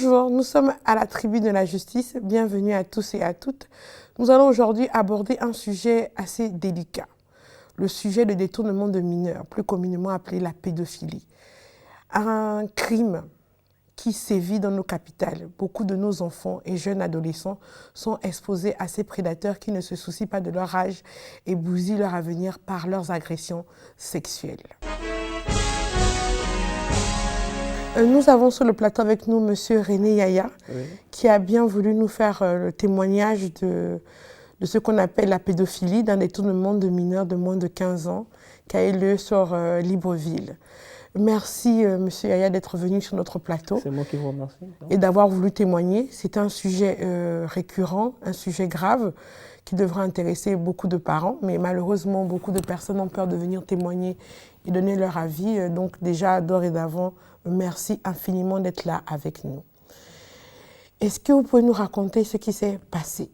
Bonjour, nous sommes à la Tribune de la Justice. Bienvenue à tous et à toutes. Nous allons aujourd'hui aborder un sujet assez délicat. Le sujet de détournement de mineurs, plus communément appelé la pédophilie. Un crime qui sévit dans nos capitales. Beaucoup de nos enfants et jeunes adolescents sont exposés à ces prédateurs qui ne se soucient pas de leur âge et bousillent leur avenir par leurs agressions sexuelles. Nous avons sur le plateau avec nous M. René Yaya, qui a bien voulu nous faire le témoignage de ce qu'on appelle la pédophilie, d'un détournement de mineurs de moins de 15 ans, qui a eu lieu sur Libreville. Merci M. Yaya d'être venu sur notre plateau. C'est moi qui vous remercie. Et d'avoir voulu témoigner. C'est un sujet récurrent, un sujet grave, qui devrait intéresser beaucoup de parents, mais malheureusement, beaucoup de personnes ont peur de venir témoigner et donner leur avis. Donc déjà, d'ores et d'avant, merci infiniment d'être là avec nous. Est-ce que vous pouvez nous raconter ce qui s'est passé?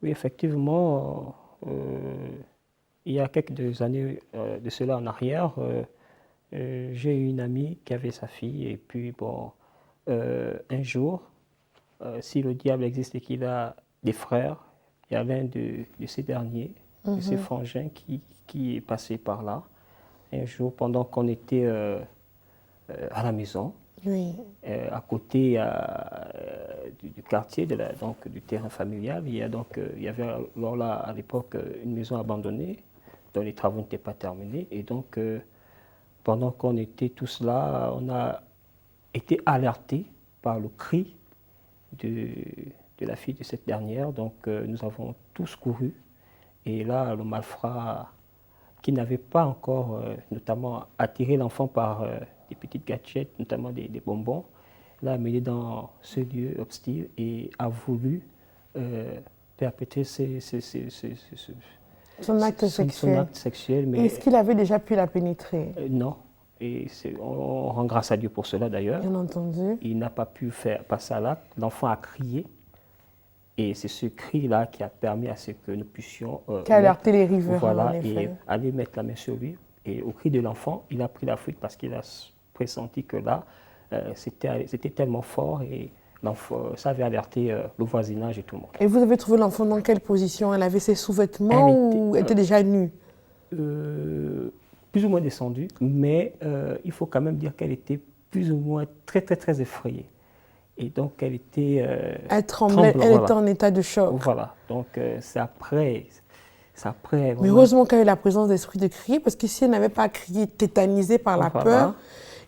Oui, effectivement, il y a quelques années de cela en arrière, j'ai eu une amie qui avait sa fille et puis bon, un jour, si le diable existe et qu'il a des frères, il y a l'un de ces derniers, de ces frangins qui est passé par là. Un jour, pendant qu'on était à la maison, à côté du quartier, donc, du terrain familial, il y avait alors là, à l'époque une maison abandonnée dont les travaux n'étaient pas terminés. Et donc, pendant qu'on était tous là, on a été alertés par le cri de la fille de cette dernière. Donc, nous avons tous couru. Et là, le malfrat, qui n'avait pas encore, notamment, attiré l'enfant par des petites gâchettes, notamment des bonbons, l'a amené dans ce lieu hostile et a voulu perpétrer son acte sexuel. Mais est-ce qu'il avait déjà pu la pénétrer? Non. Et on rend grâce à Dieu pour cela d'ailleurs. Bien entendu. Il n'a pas pu faire passer à l'acte. L'enfant a crié. Et c'est ce cri-là qui a permis à ce que nous puissions qui a alerté les riverains, voilà, et aller mettre la main sur lui. Et au cri de l'enfant, il a pris la fuite parce qu'il a pressenti que là, c'était tellement fort et ça avait alerté le voisinage et tout le monde. Et vous avez trouvé l'enfant dans quelle position? Elle avait ses sous-vêtements ou elle était déjà nue? Plus ou moins descendue, mais il faut quand même dire qu'elle était plus ou moins très, très, très effrayée. Et donc, elle était... elle tremblait, elle était en état de choc. Voilà, donc c'est après Mais heureusement qu'elle avait la présence d'esprit de crier, parce que si elle n'avait pas crié, tétanisée par la peur,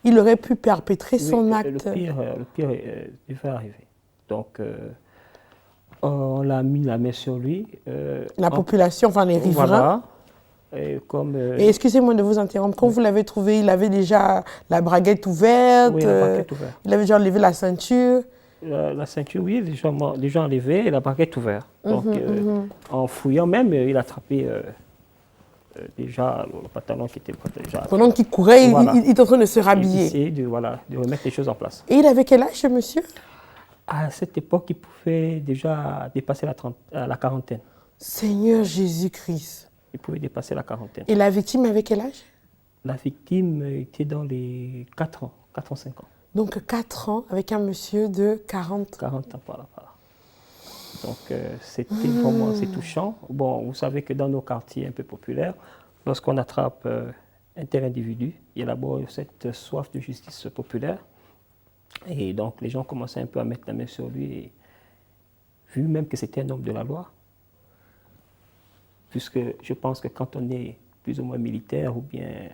il aurait pu perpétrer son acte. Le pire devait arriver. Donc, on l'a mis la main sur lui. La population, enfin les riverains. Et excusez-moi de vous interrompre, quand vous l'avez trouvé, il avait déjà la braguette ouverte, oui, la braguette ouverte. Il avait déjà enlevé la ceinture. La ceinture, oui, déjà enlevée et la braguette ouverte. Donc, en fouillant même, il a attrapé déjà le pantalon qui était déjà... Pendant qu'il courait, voilà. il était en train de se rhabiller. Il essayait de remettre les choses en place. Et il avait quel âge, ce monsieur? À cette époque, il pouvait déjà dépasser la quarantaine. Seigneur Jésus-Christ. Il pouvait dépasser la quarantaine. Et la victime avait quel âge? La victime était dans les 4 ans, 5 ans. Donc 4 ans avec un monsieur de 40 ans, voilà. Donc c'était vraiment assez touchant. Bon, vous savez que dans nos quartiers un peu populaires, lorsqu'on attrape un tel individu, il y a d'abord cette soif de justice populaire. Et donc les gens commençaient un peu à mettre la main sur lui. Et, vu même que c'était un homme de la loi, puisque je pense que quand on est plus ou moins militaire ou bien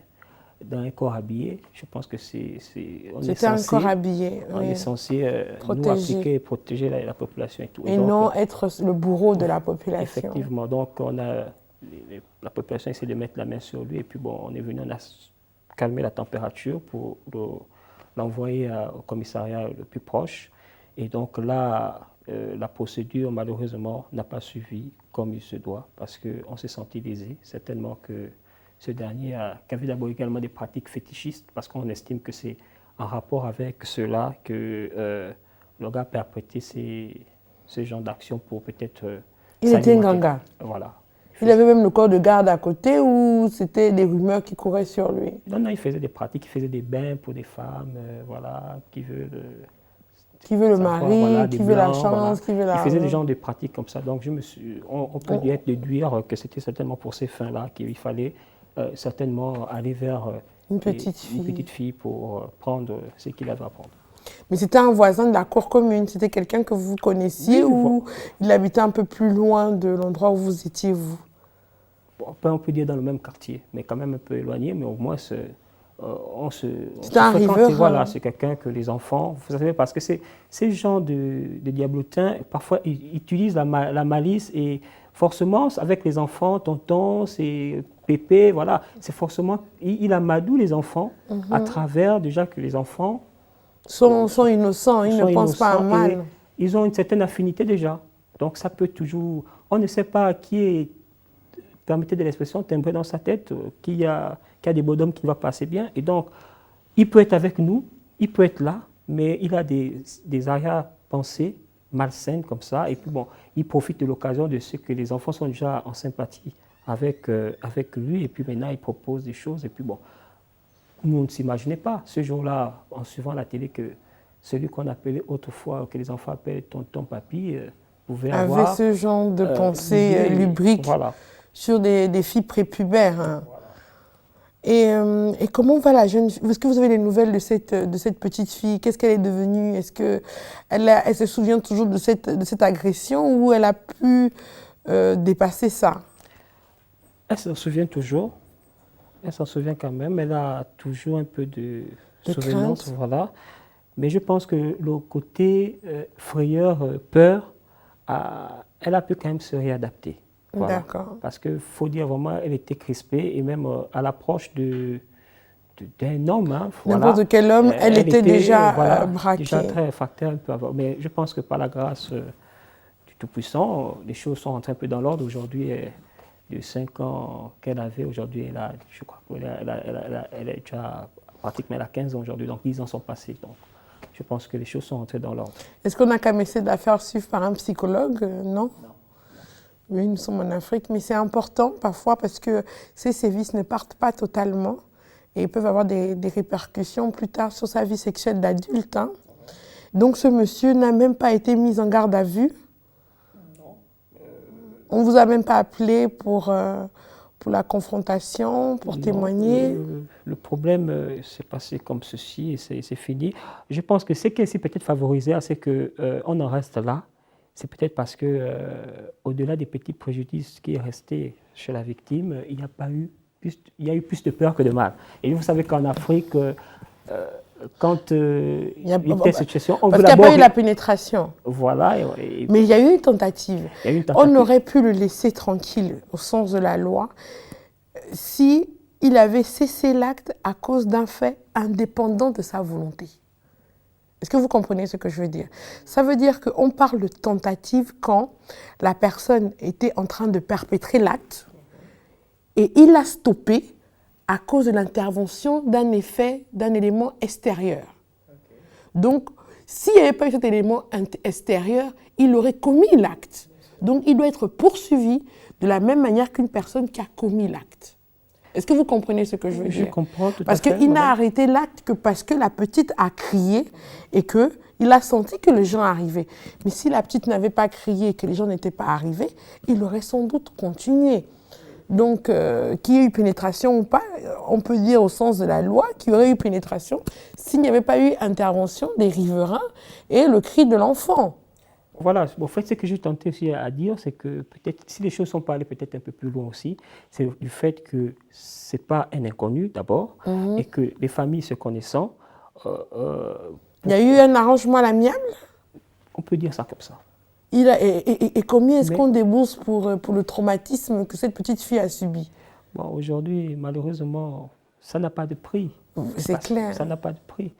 dans un corps habillé, je pense que c'était un corps habillé. On est censé nous appliquer et protéger la population et tout. Et donc, non être le bourreau de la population. Effectivement. Donc, la population essaie de mettre la main sur lui et puis bon, on est venu, on a calmé la température pour l'envoyer au commissariat le plus proche. Et donc là, la procédure, malheureusement, n'a pas suivi comme il se doit, parce qu'on s'est senti lésé, certainement que ce dernier qui avait d'abord également des pratiques fétichistes, parce qu'on estime que c'est en rapport avec cela que le gars a perpétré ce genre d'action pour peut-être... il était un ganga. Voilà. Il avait même le corps de garde à côté ou c'était des rumeurs qui couraient sur lui? Non, il faisait des pratiques, il faisait des bains pour des femmes, voilà, qui veulent... Qui veut le savoir, mari, voilà, des qui veut la blancs, voilà. chance, qui veut la... Il faisait des genres de pratiques comme ça. Donc, on peut déduire que c'était certainement pour ces fins-là qu'il fallait certainement aller vers une petite fille pour prendre ce qu'il avait à prendre. Mais c'était un voisin de la cour commune, c'était quelqu'un que vous connaissiez, Oui, ou il habitait un peu plus loin de l'endroit où vous étiez, vous? On peut dire dans le même quartier, mais quand même un peu éloigné, mais au moins on se riverain. Voilà, c'est quelqu'un que les enfants, vous savez, parce que ces gens de diablotins, parfois ils utilisent la malice et forcément avec les enfants, tonton, c'est pépé, voilà, c'est forcément, il amadoue les enfants à travers déjà que les enfants sont innocents, ils ne pensent pas à mal. Ils ont une certaine affinité déjà, donc ça peut toujours, on ne sait pas qui est, permettez de l'expression, timbré dans sa tête, qui a des bonhommes qui ne va pas assez bien. Et donc, il peut être avec nous, il peut être là, mais il a des arrière-pensées malsaines comme ça. Et puis bon, il profite de l'occasion de ce que les enfants sont déjà en sympathie avec lui. Et puis maintenant, il propose des choses. Et puis bon, nous, on ne s'imaginait pas ce jour-là, en suivant la télé, que celui qu'on appelait autrefois, que les enfants appellent tonton papy, pouvait avoir... Avec ce genre de pensée lubrique. Voilà. Sur des filles prépubères. Hein. Voilà. Et comment va la jeune fille? Est-ce que vous avez des nouvelles de cette petite fille? Qu'est-ce qu'elle est devenue? Est-ce qu'elle se souvient toujours de cette agression ou elle a pu dépasser ça? Elle s'en souvient toujours. Elle s'en souvient quand même. Elle a toujours un peu de souvenance. Voilà. Mais je pense que le côté frayeur, peur, elle a pu quand même se réadapter. Voilà. D'accord. Parce qu'il faut dire vraiment, elle était crispée et même à l'approche d'un homme. Hein, n'importe quel homme, elle était déjà braquée. Déjà très facteur, mais je pense que par la grâce du Tout-Puissant, les choses sont rentrées un peu dans l'ordre. Aujourd'hui, de 5 ans qu'elle avait, aujourd'hui, je crois qu'elle est déjà pratiquement à 15 ans aujourd'hui, donc 10 ans sont passés. Donc, je pense que les choses sont rentrées dans l'ordre. Est-ce qu'on a qu'à essayer de la faire suivre par un psychologue? Non. Oui, nous sommes en Afrique, mais c'est important parfois parce que ces sévices ne partent pas totalement et ils peuvent avoir des répercussions plus tard sur sa vie sexuelle d'adulte. Hein. Donc ce monsieur n'a même pas été mis en garde à vue? Non. On ne vous a même pas appelé pour la confrontation, pour témoigner? Le problème s'est passé comme ceci et c'est fini. Je pense que ce qui est peut-être favorisé, c'est qu'on en reste là. C'est peut-être parce que, au-delà des petits préjudices qui est resté chez la victime, il y a eu plus de peur que de mal. Et vous savez qu'en Afrique, quand il y a cette situation, on parce qu'il n'y a pas eu la pénétration. Voilà. Mais il y a eu une tentative. On aurait pu le laisser tranquille, au sens de la loi, si il avait cessé l'acte à cause d'un fait indépendant de sa volonté. Est-ce que vous comprenez ce que je veux dire? Ça veut dire qu'on parle de tentative quand la personne était en train de perpétrer l'acte et il a stoppé à cause de l'intervention d'un élément extérieur. Donc, s'il n'y avait pas eu cet élément extérieur, il aurait commis l'acte. Donc, il doit être poursuivi de la même manière qu'une personne qui a commis l'acte. Est-ce que vous comprenez ce que je veux dire? Je comprends tout à fait. Parce qu'il n'a arrêté l'acte que parce que la petite a crié et qu'il a senti que les gens arrivaient. Mais si la petite n'avait pas crié et que les gens n'étaient pas arrivés, il aurait sans doute continué. Donc, qu'il y ait eu pénétration ou pas, on peut dire au sens de la loi qu'il y aurait eu pénétration s'il n'y avait pas eu intervention des riverains et le cri de l'enfant. Voilà, en fait, ce que je tentais aussi à dire, c'est que peut-être, si les choses sont pas allées peut-être un peu plus loin aussi, c'est du fait que ce n'est pas un inconnu d'abord, et que les familles se connaissant... il y a eu un arrangement à l'amiable? On peut dire ça comme ça. Et combien est-ce qu'on débourse pour le traumatisme que cette petite fille a subi? Bon, aujourd'hui, malheureusement, ça n'a pas de prix. C'est clair. Ça n'a pas de prix.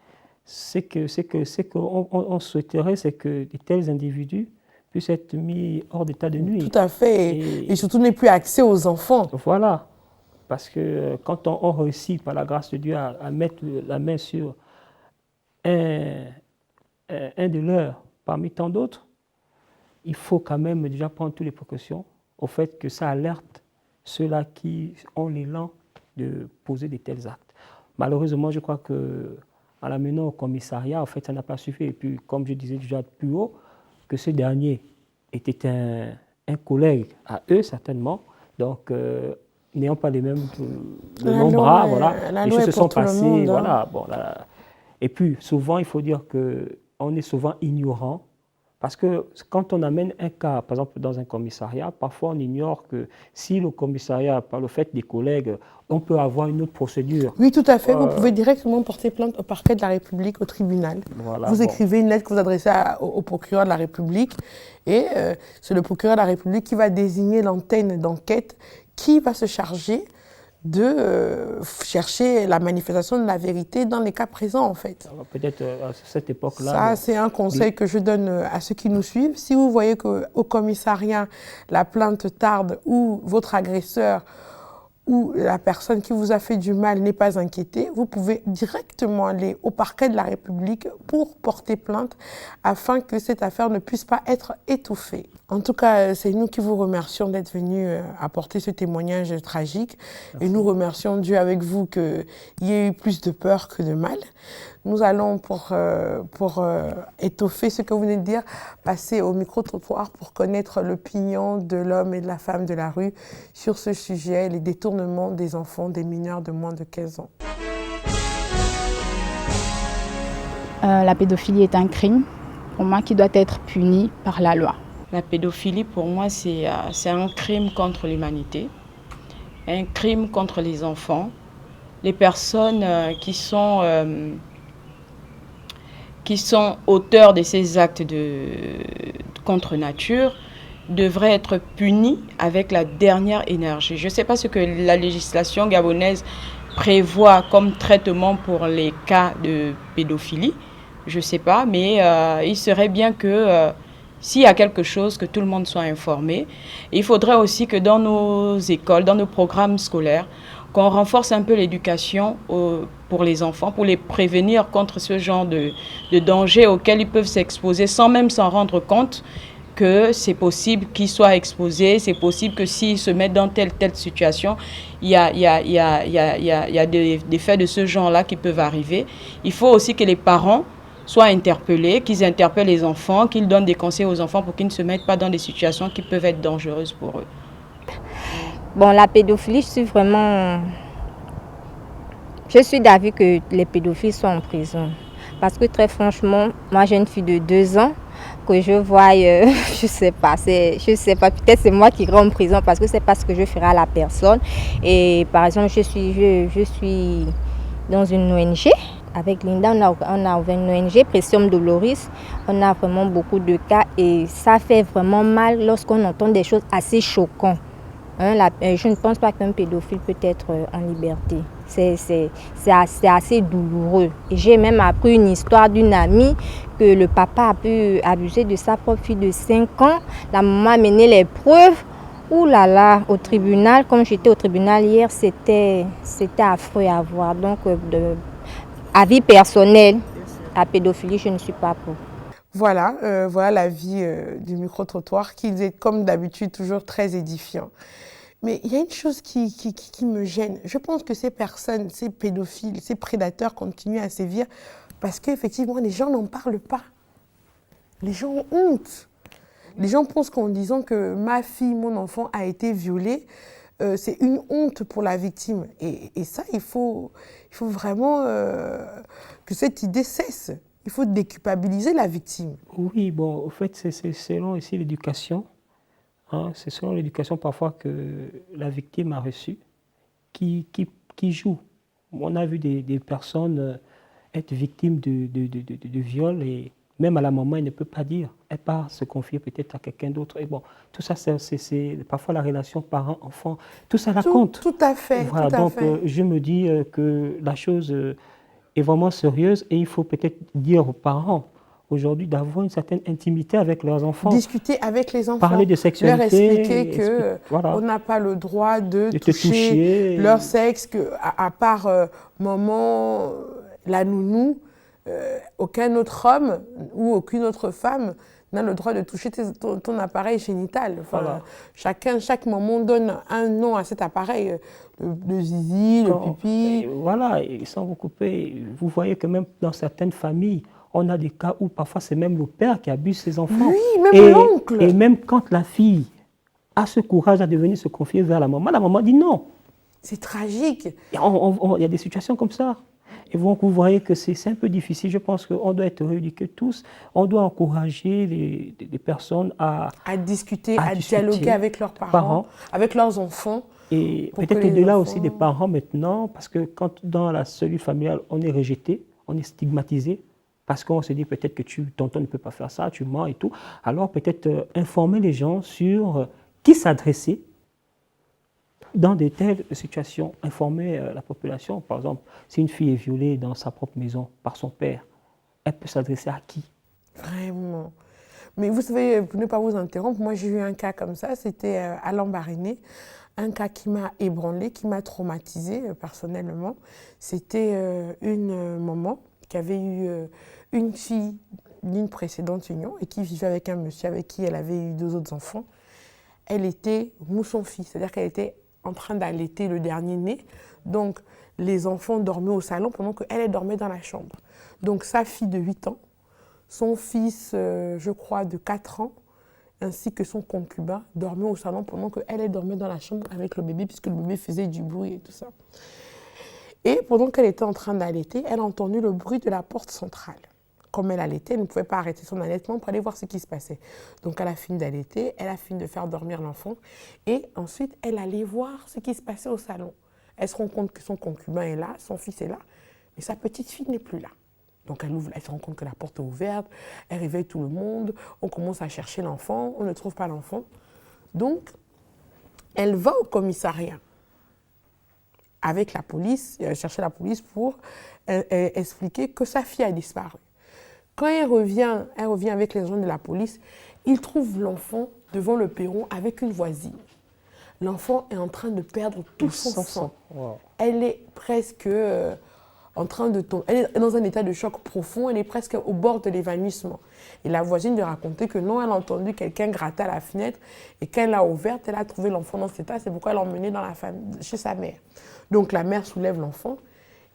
On souhaiterait, c'est que de tels individus puissent être mis hors d'état de nuire. Tout à fait. Et surtout, n'aient plus accès aux enfants. Voilà. Parce que quand on réussit, par la grâce de Dieu, à mettre la main sur un de leurs parmi tant d'autres, il faut quand même déjà prendre toutes les précautions au fait que ça alerte ceux-là qui ont l'élan de poser de tels actes. Malheureusement, je crois que en l'amenant au commissariat, en fait, ça n'a pas suffi. Et puis, comme je disais déjà plus haut, que ce dernier était un collègue à eux, certainement. Donc, n'ayant pas les mêmes bras, voilà, la les loi choses est se sont pour tout le passées, monde, hein. voilà. Bon, là. Et puis, souvent, il faut dire qu'on est souvent ignorant, parce que quand on amène un cas, par exemple, dans un commissariat, parfois on ignore que si le commissariat, par le fait des collègues, on peut avoir une autre procédure. Oui, tout à fait. Vous pouvez directement porter plainte au parquet de la République, au tribunal. Voilà, Vous bon. écrivez une lettre que vous adressez au procureur de la République et c'est le procureur de la République qui va désigner l'antenne d'enquête qui va se charger de chercher la manifestation de la vérité dans les cas présents, en fait. Peut-être à cette époque-là. Ça, c'est un conseil que je donne à ceux qui nous suivent. Si vous voyez qu'au commissariat, la plainte tarde ou votre agresseur ou la personne qui vous a fait du mal n'est pas inquiétée, vous pouvez directement aller au parquet de la République pour porter plainte afin que cette affaire ne puisse pas être étouffée. En tout cas, c'est nous qui vous remercions d'être venus apporter ce témoignage tragique. Merci. Et nous remercions Dieu avec vous qu'il y ait eu plus de peur que de mal. Nous allons, pour étoffer ce que vous venez de dire, passer au micro-trottoir pour connaître l'opinion de l'homme et de la femme de la rue sur ce sujet, les détournements des enfants, des mineurs de moins de 15 ans. La pédophilie est un crime, pour moi, qui doit être puni par la loi. La pédophilie, pour moi, c'est un crime contre l'humanité, un crime contre les enfants. Les personnes qui sont auteurs de ces actes contre nature devraient être punis avec la dernière énergie. Je ne sais pas ce que la législation gabonaise prévoit comme traitement pour les cas de pédophilie. Je ne sais pas, mais il serait bien que s'il y a quelque chose, que tout le monde soit informé. Et il faudrait aussi que dans nos écoles, dans nos programmes scolaires, qu'on renforce un peu l'éducation pour les enfants, pour les prévenir contre ce genre de dangers auxquels ils peuvent s'exposer sans même s'en rendre compte que c'est possible qu'ils soient exposés, c'est possible que s'ils se mettent dans telle situation, il y a des faits de ce genre-là qui peuvent arriver. Il faut aussi que les parents soient interpellés, qu'ils interpellent les enfants, qu'ils donnent des conseils aux enfants pour qu'ils ne se mettent pas dans des situations qui peuvent être dangereuses pour eux. Bon, la pédophilie, je suis d'avis que les pédophiles sont en prison. Parce que très franchement, moi j'ai une fille de 2 ans que je vois, je sais pas, peut-être c'est moi qui irai en prison parce que c'est pas ce que je ferai à la personne. Et par exemple, je suis dans une ONG. Avec Linda, on a ouvert une ONG, Presium Doloris. On a vraiment beaucoup de cas et ça fait vraiment mal lorsqu'on entend des choses assez choquantes. Je ne pense pas qu'un pédophile peut être en liberté. C'est assez douloureux. Et j'ai même appris une histoire d'une amie que le papa a pu abuser de sa propre fille de 5 ans. La maman a mené les preuves. Ouh là là, au tribunal, comme j'étais au tribunal hier, c'était affreux à voir. Donc, avis personnel, la pédophilie, je ne suis pas pour. Voilà, voilà l'avis du micro-trottoir qui est comme d'habitude toujours très édifiant. Mais il y a une chose qui me gêne. Je pense que ces personnes, ces pédophiles, ces prédateurs continuent à sévir parce qu'effectivement, les gens n'en parlent pas. Les gens ont honte. Les gens pensent qu'en disant que ma fille, mon enfant a été violée, c'est une honte pour la victime. Et ça, il faut vraiment que cette idée cesse. Il faut déculpabiliser la victime. Oui, bon, au fait, c'est selon ici l'éducation. C'est selon l'éducation parfois que la victime a reçu qui joue. On a vu des personnes être victimes de viol et même à la maman, elle ne peut pas dire. Elle part se confier peut-être à quelqu'un d'autre. Et bon, tout ça, c'est parfois la relation parent-enfant. Tout ça raconte. Tout à fait. Voilà, tout à donc fait. Je me dis que la chose est vraiment sérieuse et il faut peut-être dire aux parents aujourd'hui d'avoir une certaine intimité avec leurs enfants. Discuter avec les enfants. Parler de sexualité. Leur expliquer qu'on n'a pas le droit de toucher leur sexe, qu'à part maman, la nounou, aucun autre homme ou aucune autre femme n'a le droit de toucher ton appareil génital. Enfin, Voilà. chaque moment donne un nom à cet appareil. Le zizi, le pipi. Voilà, et sans vous couper, vous voyez que même dans certaines familles, on a des cas où parfois c'est même le père qui abuse ses enfants. Oui, même l'oncle. Et même quand la fille a ce courage de venir se confier vers la maman dit non. C'est tragique. Et il y a des situations comme ça. Et donc, vous voyez que c'est un peu difficile. Je pense qu'on doit être rééduqués tous. On doit encourager les personnes à discuter, à dialoguer avec leurs parents, avec leurs enfants. Et peut-être au-delà aussi des parents maintenant, parce que quand dans la cellule familiale, on est rejeté, on est stigmatisé, parce qu'on se dit peut-être que tonton ne peut pas faire ça, tu mens et tout. Alors peut-être informer les gens sur qui s'adresser dans de telles situations, informer la population. Par exemple, si une fille est violée dans sa propre maison par son père, elle peut s'adresser à qui? Vraiment. Mais vous savez, pour ne pas vous interrompre, moi j'ai eu un cas comme ça, c'était à Lambaréné, un cas qui m'a ébranlé, qui m'a traumatisée personnellement. C'était une maman qui avait eu une fille d'une précédente union et qui vivait avec un monsieur avec qui elle avait eu 2 autres enfants. Elle était mousson-fille, c'est-à-dire qu'elle était en train d'allaiter le dernier né. Donc, les enfants dormaient au salon pendant qu'elle dormait dans la chambre. Donc, sa fille de 8 ans, son fils, je crois, de 4 ans, ainsi que son concubin, dormaient au salon pendant qu'elle dormait dans la chambre avec le bébé, puisque le bébé faisait du bruit et tout ça. Et pendant qu'elle était en train d'allaiter, elle a entendu le bruit de la porte centrale. Comme elle allaitait, elle ne pouvait pas arrêter son allaitement pour aller voir ce qui se passait. Donc, elle a fini d'allaiter, elle a fini de faire dormir l'enfant. Et ensuite, elle allait voir ce qui se passait au salon. Elle se rend compte que son concubin est là, son fils est là, mais sa petite fille n'est plus là. Donc, elle se rend compte que la porte est ouverte, elle réveille tout le monde, on commence à chercher l'enfant, on ne trouve pas l'enfant. Donc, elle va au commissariat avec la police, chercher la police pour expliquer que sa fille a disparu. Quand elle revient avec les gens de la police, ils trouvent l'enfant devant le perron avec une voisine. L'enfant est en train de perdre tout son sang. Wow. Elle est presque en train de tomber. Elle est dans un état de choc profond, elle est presque au bord de l'évanouissement. Et la voisine lui racontait que non, elle a entendu quelqu'un gratter à la fenêtre et quand elle l'a ouverte, elle a trouvé l'enfant dans cet état. C'est pourquoi elle l'a emmené chez sa mère. Donc la mère soulève l'enfant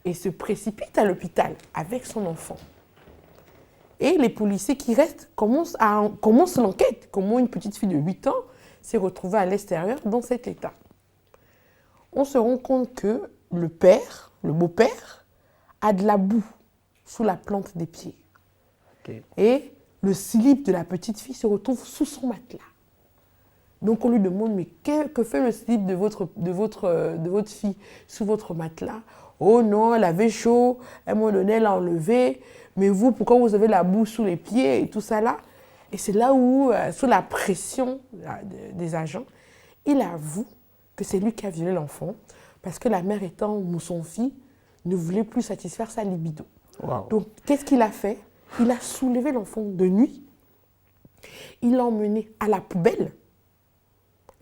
et se précipite à l'hôpital avec son enfant. Et les policiers qui restent commencent l'enquête. Comment une petite fille de 8 ans s'est retrouvée à l'extérieur dans cet état. On se rend compte que le père, le beau-père, a de la boue sous la plante des pieds. Okay. Et le slip de la petite fille se retrouve sous son matelas. Donc on lui demande, mais que fait le slip de votre fille sous votre matelas? Oh non, elle avait chaud, à un moment donné, elle l'a enlevé. Mais vous, pourquoi vous avez la boue sous les pieds et tout ça là? Et c'est là où, sous la pression des agents, il avoue que c'est lui qui a violé l'enfant parce que la mère étant mousson-fille ne voulait plus satisfaire sa libido. Wow. Donc, qu'est-ce qu'il a fait? Il a soulevé l'enfant de nuit, il l'a emmené à la poubelle,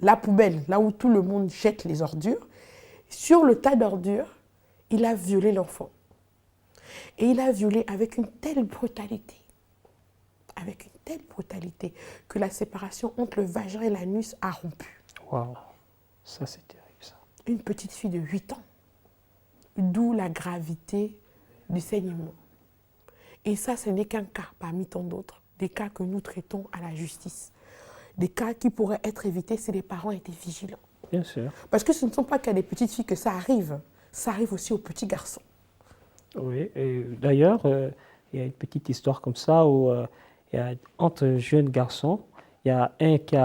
là où tout le monde jette les ordures. Sur le tas d'ordures, il a violé l'enfant. Et il a violé avec une telle brutalité, que la séparation entre le vagin et l'anus a rompu. Waouh, ça c'est terrible ça. Une petite fille de 8 ans, d'où la gravité du saignement. Et ça, ce n'est qu'un cas parmi tant d'autres, des cas que nous traitons à la justice. Des cas qui pourraient être évités si les parents étaient vigilants. Bien sûr. Parce que ce ne sont pas qu'à des petites filles que ça arrive aussi aux petits garçons. Oui, et d'ailleurs, il y a une petite histoire comme ça où il y a, entre jeunes garçons, il y a un qui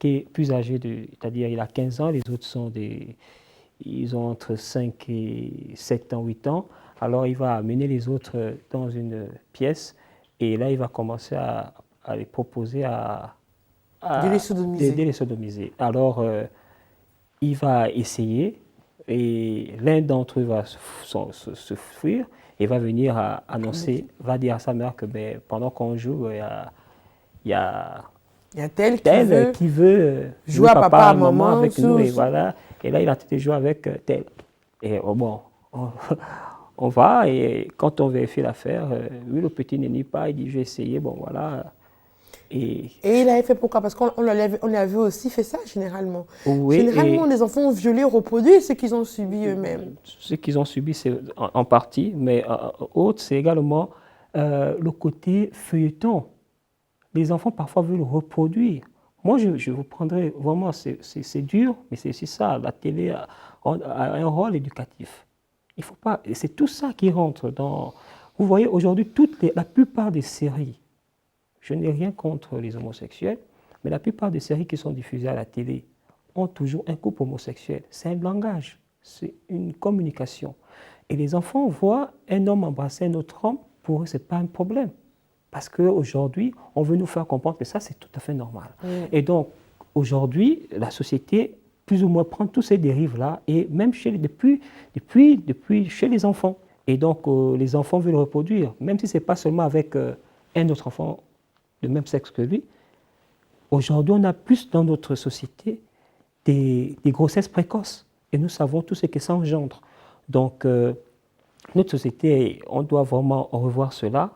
est plus âgé, c'est-à-dire il a 15 ans, les autres ils ont entre 5 et 7 ans, 8 ans. Alors il va amener les autres dans une pièce et là il va commencer à les proposer de les sodomiser. Alors il va essayer. Et l'un d'entre eux va se fuir et va venir annoncer, va dire à sa mère que pendant qu'on joue, il y a tel qui veut jouer papa à maman avec nous. Et voilà. Et là, il a tenté de jouer avec tel. Et bon, on va et quand on vérifie l'affaire, oui, le petit n'est pas, il dit je vais essayer, bon voilà. Et il avait fait pourquoi? Parce qu'on l'avait aussi fait ça, généralement. oui, Généralement, les enfants ont violé, reproduit ce qu'ils ont subi eux-mêmes. Ce qu'ils ont subi, c'est en partie, mais autre, c'est également le côté feuilleton. Les enfants, parfois, veulent reproduire. Moi, je vous prendrais vraiment, c'est dur, mais c'est aussi ça. La télé a un rôle éducatif. Il faut pas, c'est tout ça qui rentre dans... Vous voyez, aujourd'hui, la plupart des séries, je n'ai rien contre les homosexuels, mais la plupart des séries qui sont diffusées à la télé ont toujours un couple homosexuel. C'est un langage, c'est une communication. Et les enfants voient un homme embrasser un autre homme, pour eux, ce n'est pas un problème. Parce qu'aujourd'hui, on veut nous faire comprendre que ça, c'est tout à fait normal. Et donc, aujourd'hui, la société, plus ou moins, prend toutes ces dérives-là, et même depuis chez les enfants. Et donc, les enfants veulent reproduire, même si ce n'est pas seulement avec un autre enfant de même sexe que lui. Aujourd'hui, on a plus dans notre société des grossesses précoces. Et nous savons tout ce que ça engendre. Donc, notre société, on doit vraiment revoir cela,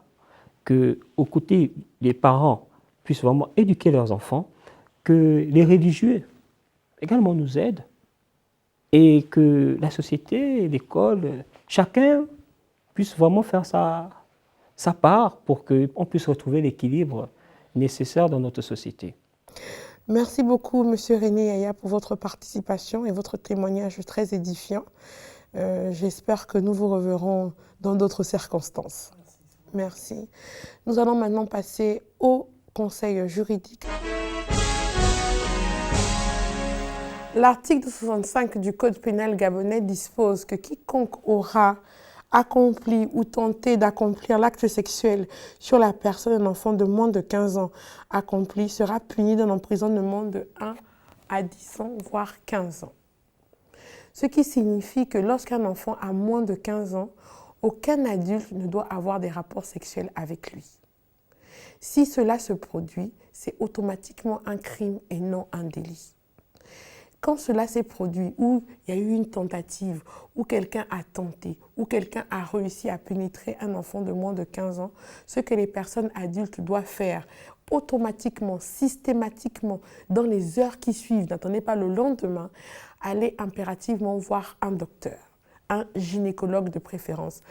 qu'au côté des parents puissent vraiment éduquer leurs enfants, que les religieux également nous aident, et que la société, l'école, chacun puisse vraiment faire sa part pour qu'on puisse retrouver l'équilibre nécessaire dans notre société. Merci beaucoup, M. René Yaya, pour votre participation et votre témoignage très édifiant. J'espère que nous vous reverrons dans d'autres circonstances. Merci. Nous allons maintenant passer au conseil juridique. L'article 65 du Code pénal gabonais dispose que quiconque aura accompli ou tenté d'accomplir l'acte sexuel sur la personne d'un enfant de moins de 15 ans accompli sera puni d'un emprisonnement de 1 à 10 ans, voire 15 ans. Ce qui signifie que lorsqu'un enfant a moins de 15 ans, aucun adulte ne doit avoir des rapports sexuels avec lui. Si cela se produit, c'est automatiquement un crime et non un délit. Quand cela s'est produit, où il y a eu une tentative, où quelqu'un a tenté, où quelqu'un a réussi à pénétrer un enfant de moins de 15 ans, ce que les personnes adultes doivent faire automatiquement, systématiquement, dans les heures qui suivent, n'attendez pas le lendemain, allez impérativement voir un docteur, un gynécologue de préférence,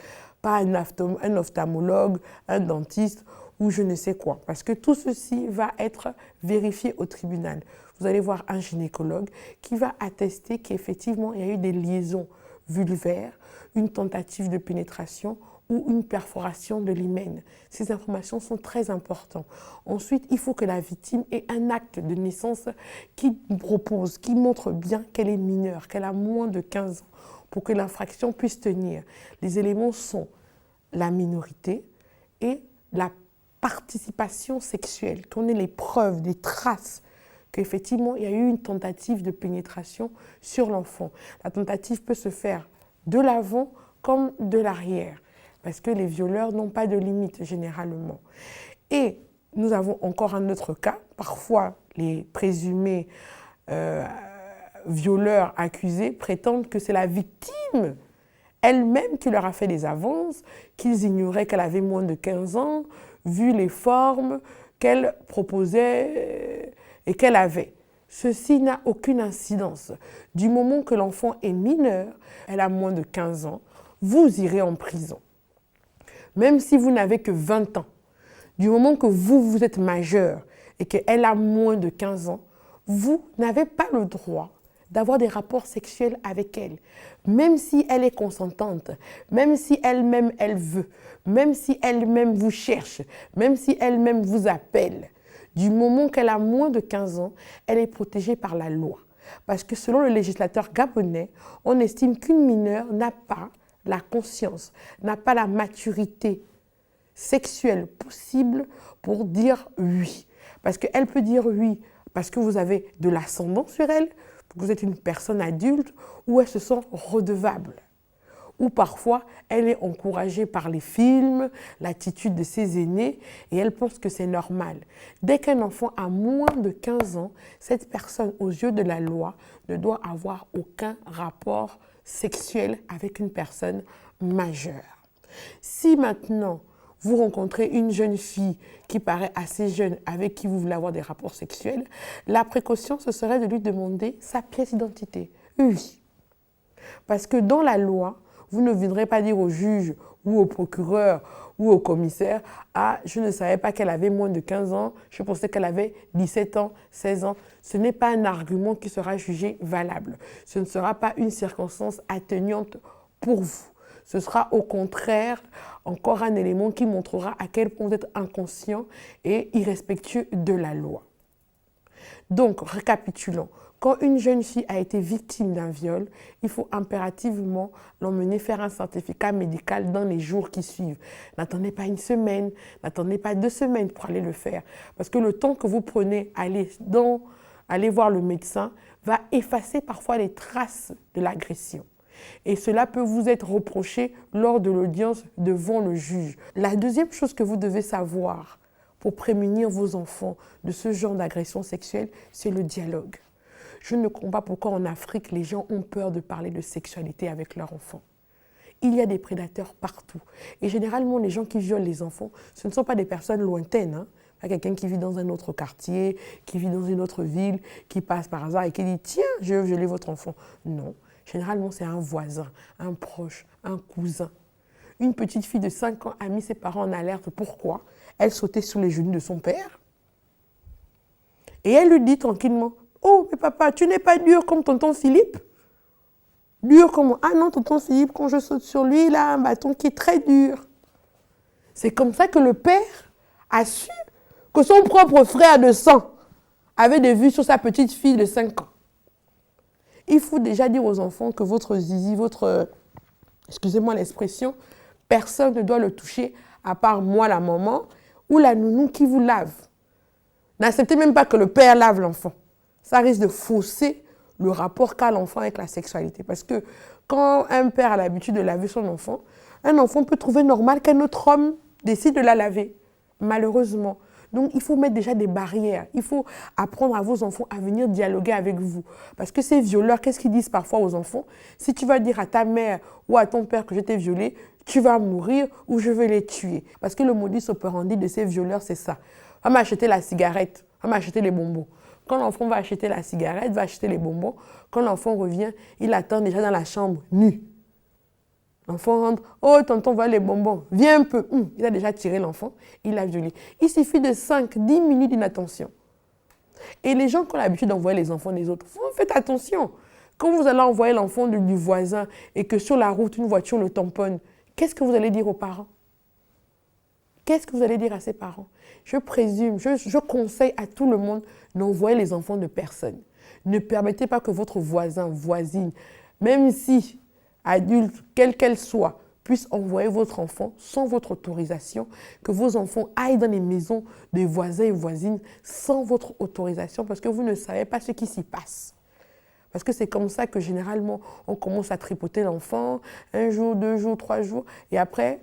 pas un ophtalmologue, un dentiste ou je ne sais quoi, parce que tout ceci va être vérifié au tribunal. Vous allez voir un gynécologue qui va attester qu'effectivement il y a eu des liaisons vulvaires, une tentative de pénétration ou une perforation de l'hymen. Ces informations sont très importantes. Ensuite, il faut que la victime ait un acte de naissance qui propose, qui montre bien qu'elle est mineure, qu'elle a moins de 15 ans, pour que l'infraction puisse tenir. Les éléments sont la minorité et la participation sexuelle, qu'on ait les preuves, des traces qu'effectivement il y a eu une tentative de pénétration sur l'enfant. La tentative peut se faire de l'avant comme de l'arrière, parce que les violeurs n'ont pas de limite généralement. Et nous avons encore un autre cas, parfois les présumés violeurs accusés prétendent que c'est la victime elle-même qui leur a fait des avances, qu'ils ignoraient qu'elle avait moins de 15 ans, vu les formes qu'elle proposait et qu'elle avait. Ceci n'a aucune incidence. Du moment que l'enfant est mineur, elle a moins de 15 ans, vous irez en prison. Même si vous n'avez que 20 ans, du moment que vous êtes majeur et qu'elle a moins de 15 ans, vous n'avez pas le droit d'avoir des rapports sexuels avec elle, même si elle est consentante, même si elle-même elle veut, même si elle-même vous cherche, même si elle-même vous appelle. Du moment qu'elle a moins de 15 ans, elle est protégée par la loi. Parce que selon le législateur gabonais, on estime qu'une mineure n'a pas la conscience, n'a pas la maturité sexuelle possible pour dire oui. Parce qu'elle peut dire oui parce que vous avez de l'ascendant sur elle, que vous êtes une personne adulte, ou elle se sent redevable. Ou parfois, elle est encouragée par les films, l'attitude de ses aînés, et elle pense que c'est normal. Dès qu'un enfant a moins de 15 ans, cette personne, aux yeux de la loi, ne doit avoir aucun rapport sexuel avec une personne majeure. Si maintenant, vous rencontrez une jeune fille qui paraît assez jeune, avec qui vous voulez avoir des rapports sexuels, la précaution, ce serait de lui demander sa pièce d'identité. Oui. Parce que dans la loi, vous ne viendrez pas dire au juge ou au procureur ou au commissaire « Ah, je ne savais pas qu'elle avait moins de 15 ans, je pensais qu'elle avait 17 ans, 16 ans. » Ce n'est pas un argument qui sera jugé valable. Ce ne sera pas une circonstance atténuante pour vous. Ce sera au contraire encore un élément qui montrera à quel point vous êtes inconscient et irrespectueux de la loi. Donc, récapitulons. Quand une jeune fille a été victime d'un viol, il faut impérativement l'emmener faire un certificat médical dans les jours qui suivent. N'attendez pas une semaine, n'attendez pas 2 semaines pour aller le faire. Parce que le temps que vous prenez à aller voir le médecin va effacer parfois les traces de l'agression. Et cela peut vous être reproché lors de l'audience devant le juge. La deuxième chose que vous devez savoir pour prémunir vos enfants de ce genre d'agression sexuelle, c'est le dialogue. Je ne comprends pas pourquoi en Afrique, les gens ont peur de parler de sexualité avec leurs enfants. Il y a des prédateurs partout. Et généralement, les gens qui violent les enfants, ce ne sont pas des personnes lointaines. Hein. Pas quelqu'un qui vit dans un autre quartier, qui vit dans une autre ville, qui passe par hasard et qui dit « Tiens, je veux violer votre enfant ». Non. Généralement, c'est un voisin, un proche, un cousin. Une petite fille de 5 ans a mis ses parents en alerte. Pourquoi? Elle sautait sous les genoux de son père. Et elle lui dit tranquillement, « Oh, mais papa, tu n'es pas dur comme tonton Philippe ?» Dur comme... Ah non, tonton Philippe, quand je saute sur lui, il a un bâton qui est très dur. C'est comme ça que le père a su que son propre frère de sang avait des vues sur sa petite fille de 5 ans. Il faut déjà dire aux enfants que votre zizi, excusez-moi l'expression, personne ne doit le toucher à part moi, la maman, ou la nounou qui vous lave. N'acceptez même pas que le père lave l'enfant. Ça risque de fausser le rapport qu'a l'enfant avec la sexualité. Parce que quand un père a l'habitude de laver son enfant, un enfant peut trouver normal qu'un autre homme décide de la laver, malheureusement. Donc, il faut mettre déjà des barrières. Il faut apprendre à vos enfants à venir dialoguer avec vous. Parce que ces violeurs, qu'est-ce qu'ils disent parfois aux enfants? Si tu vas dire à ta mère ou à ton père que je t'ai violé, tu vas mourir ou je vais les tuer. Parce que le modus operandi de ces violeurs, c'est ça. Va m'acheter la cigarette, va m'acheter les bonbons. Quand l'enfant va acheter la cigarette, va acheter les bonbons, quand l'enfant revient, il attend déjà dans la chambre, nu. L'enfant rentre, oh tonton, voilà les bonbons, viens un peu. Il a déjà tiré l'enfant, il l'a violé. Il suffit de 5-10 minutes d'inattention. Et les gens qui ont l'habitude d'envoyer les enfants des autres, vous faites attention. Quand vous allez envoyer l'enfant du voisin et que sur la route, une voiture le tamponne, qu'est-ce que vous allez dire aux parents? Qu'est-ce que vous allez dire à ses parents? Je présume, je conseille à tout le monde d'envoyer les enfants de personne. Ne permettez pas que votre voisin, voisine, même si adulte, quelle qu'elle soit, puisse envoyer votre enfant sans votre autorisation, que vos enfants aillent dans les maisons des voisins et voisines sans votre autorisation parce que vous ne savez pas ce qui s'y passe. Parce que c'est comme ça que généralement, on commence à tripoter l'enfant, 1 jour, 2 jours, 3 jours, et après,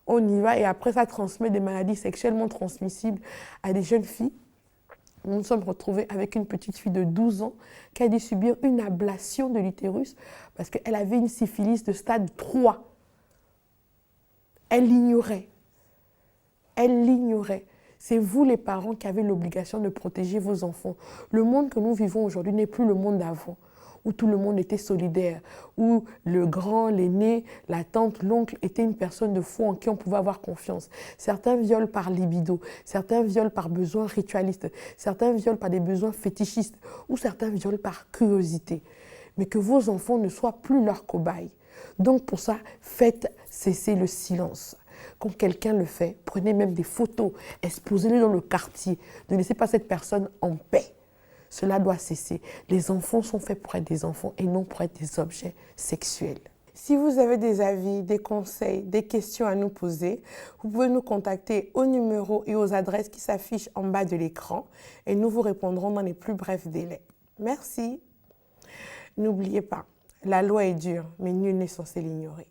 on y va, et après, ça transmet des maladies sexuellement transmissibles à des jeunes filles. Nous nous sommes retrouvés avec une petite fille de 12 ans qui a dû subir une ablation de l'utérus parce qu'elle avait une syphilis de stade 3. Elle l'ignorait. Elle l'ignorait. C'est vous les parents qui avez l'obligation de protéger vos enfants. Le monde que nous vivons aujourd'hui n'est plus le monde d'avant, où tout le monde était solidaire, où le grand, l'aîné, la tante, l'oncle était une personne de foi en qui on pouvait avoir confiance. Certains violent par libido, certains violent par besoin ritualiste, certains violent par des besoins fétichistes, ou certains violent par curiosité. Mais que vos enfants ne soient plus leurs cobayes. Donc pour ça, faites cesser le silence. Quand quelqu'un le fait, prenez même des photos, exposez-les dans le quartier. Ne laissez pas cette personne en paix. Cela doit cesser. Les enfants sont faits pour être des enfants et non pour être des objets sexuels. Si vous avez des avis, des conseils, des questions à nous poser, vous pouvez nous contacter aux numéros et aux adresses qui s'affichent en bas de l'écran et nous vous répondrons dans les plus brefs délais. Merci. N'oubliez pas, la loi est dure, mais nul n'est censé l'ignorer.